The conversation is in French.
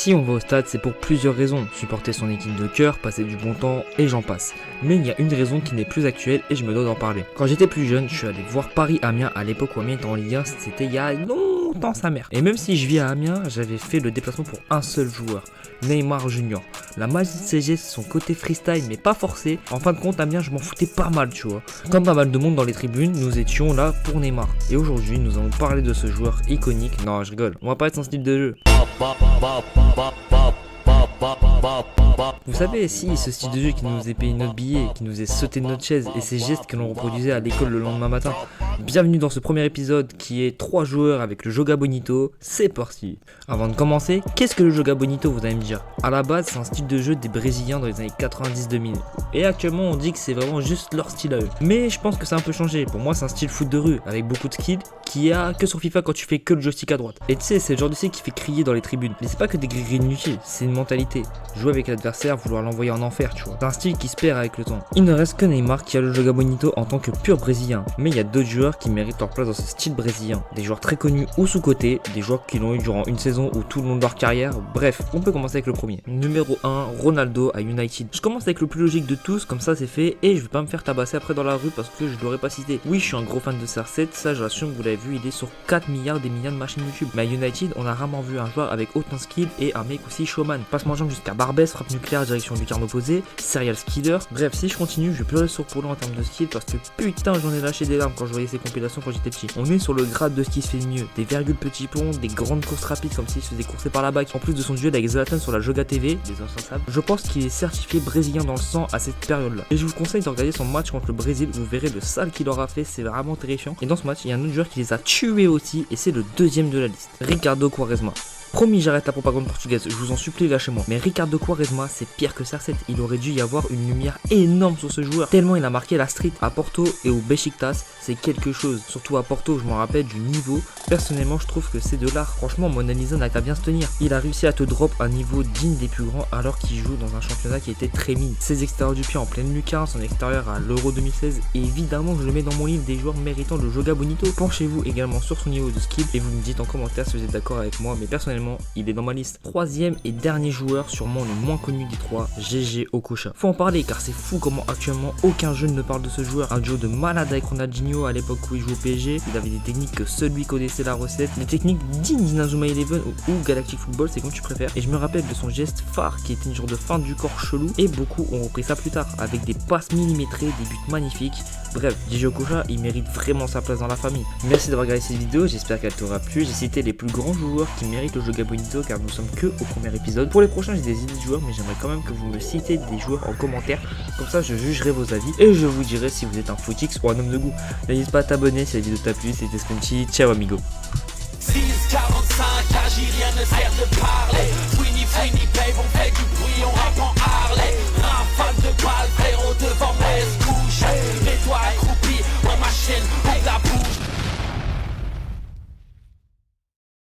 Si on va au stade, c'est pour plusieurs raisons. Supporter son équipe de cœur, passer du bon temps et j'en passe. Mais il y a une raison qui n'est plus actuelle et je me dois d'en parler. Quand j'étais plus jeune, je suis allé voir Paris-Amiens à l'époque où Amiens était en Ligue 1, c'était il y a longtemps sa mère. Et même si je vis à Amiens, j'avais fait le déplacement pour un seul joueur, Neymar Junior. La magie de ces gestes, son côté freestyle mais pas forcé. En fin de compte, Amiens, je m'en foutais pas mal, tu vois. Comme pas mal de monde dans les tribunes, nous étions là pour Neymar. Et aujourd'hui, nous allons parler de ce joueur iconique. Non, je rigole, on va parler de son style de jeu. Vous savez, si ce style de jeu qui nous est payé notre billet, qui nous est sauté de notre chaise et ces gestes que l'on reproduisait à l'école le lendemain matin. Bienvenue dans ce premier épisode qui est 3 joueurs avec le Joga Bonito, c'est parti. Avant de commencer, qu'est-ce que le Joga Bonito, vous allez me dire? À la base, c'est un style de jeu des Brésiliens dans les années 90-2000. Et actuellement, on dit que c'est vraiment juste leur style à eux. Mais je pense que ça a un peu changé. Pour moi, c'est un style foot de rue avec beaucoup de skill qui a que sur FIFA quand tu fais que le joystick à droite. Et tu sais, c'est le genre de style qui fait crier dans les tribunes. Mais c'est pas que des gris inutiles, c'est une mentalité. Jouer avec l'adversaire, vouloir l'envoyer en enfer, tu vois. C'est un style qui se perd avec le temps. Il ne reste que Neymar qui a le Joga Bonito en tant que pur brésilien. Mais il y a d'autres joueurs qui méritent leur place dans ce style brésilien. Des joueurs très connus ou sous-cotés, des joueurs qui l'ont eu durant une saison ou tout le long de leur carrière. Bref, on peut commencer avec le premier. Numéro 1, Ronaldo à United. Je commence avec le plus logique de tous, comme ça c'est fait, et je vais pas me faire tabasser après dans la rue parce que je l'aurais pas cité. Oui, je suis un gros fan de CR7, ça je l'assume, vous l'avez vu, il est sur 4 milliards des milliards de machines YouTube. Mais à United, on a rarement vu un joueur avec autant de skill et un mec aussi showman. Passe-moi en jambe jusqu'à Barbès, frappe nucléaire direction lucarne opposée, serial skiller. Bref, si je continue, je vais pleurer sur pour lui en termes de skill parce que putain, j'en ai lâché des larmes quand je voyais ces compilations quand j'étais petit. On est sur le grade de ce qui se fait le mieux. Des virgules petits ponts, des grandes courses rapides comme s'il se faisait courser par la bague. En plus de son duel avec Zlatan sur la Joga TV, des insensables, je pense qu'il est certifié brésilien dans le sang à cette période-là. Et je vous conseille de regarder son match contre le Brésil, vous verrez le sale qu'il aura fait, c'est vraiment terrifiant. Et dans ce match, il y a un autre joueur qui les a tués aussi, et c'est le deuxième de la liste, Ricardo Quaresma. Promis, j'arrête la propagande portugaise, je vous en supplie, lâchez-moi. Mais Ricardo Quaresma, c'est pire que CR7. Il aurait dû y avoir une lumière énorme sur ce joueur, tellement il a marqué la street. À Porto et au Besiktas, c'est quelque chose. Surtout à Porto, je m'en rappelle du niveau. Personnellement, je trouve que c'est de l'art. Franchement, Mona Lisa n'a qu'à bien se tenir. Il a réussi à te drop un niveau digne des plus grands alors qu'il joue dans un championnat qui était très mine. Ses extérieurs du pied en pleine lucarne, son extérieur à l'Euro 2016. Et évidemment, je le mets dans mon livre des joueurs méritant le Joga Bonito. Penchez-vous également sur son niveau de skill et vous me dites en commentaire si vous êtes d'accord avec moi. Mais personnellement, il est dans ma liste. Troisième et dernier joueur, sûrement le moins connu des trois, GG Okocha. Faut en parler car c'est fou comment actuellement aucun jeune ne parle de ce joueur. Un duo de malade avec Ronaldinho à l'époque où il jouait au PSG. Il avait des techniques que seul lui connaissait la recette. Des techniques dignes d'Inazuma Eleven ou Galactic Football, c'est comme tu préfères. Et je me rappelle de son geste phare qui était une genre de fin du corps chelou. Et beaucoup ont repris ça plus tard avec des passes millimétrées, des buts magnifiques. Bref, GG Okocha, il mérite vraiment sa place dans la famille. Merci d'avoir regardé cette vidéo, j'espère qu'elle t'aura plu. J'ai cité les plus grands joueurs qui méritent le Joga Bonito car nous sommes que au premier épisode. Pour les prochains, j'ai des idées de joueurs, mais j'aimerais quand même que vous me citez des joueurs en commentaire. Comme ça, je jugerai vos avis et je vous dirai si vous êtes un footix ou un homme de goût. N'hésite pas à t'abonner si la vidéo t'a plu. C'était Spunchy. Ciao amigo. 6:45, agir, rien ne sert de parler.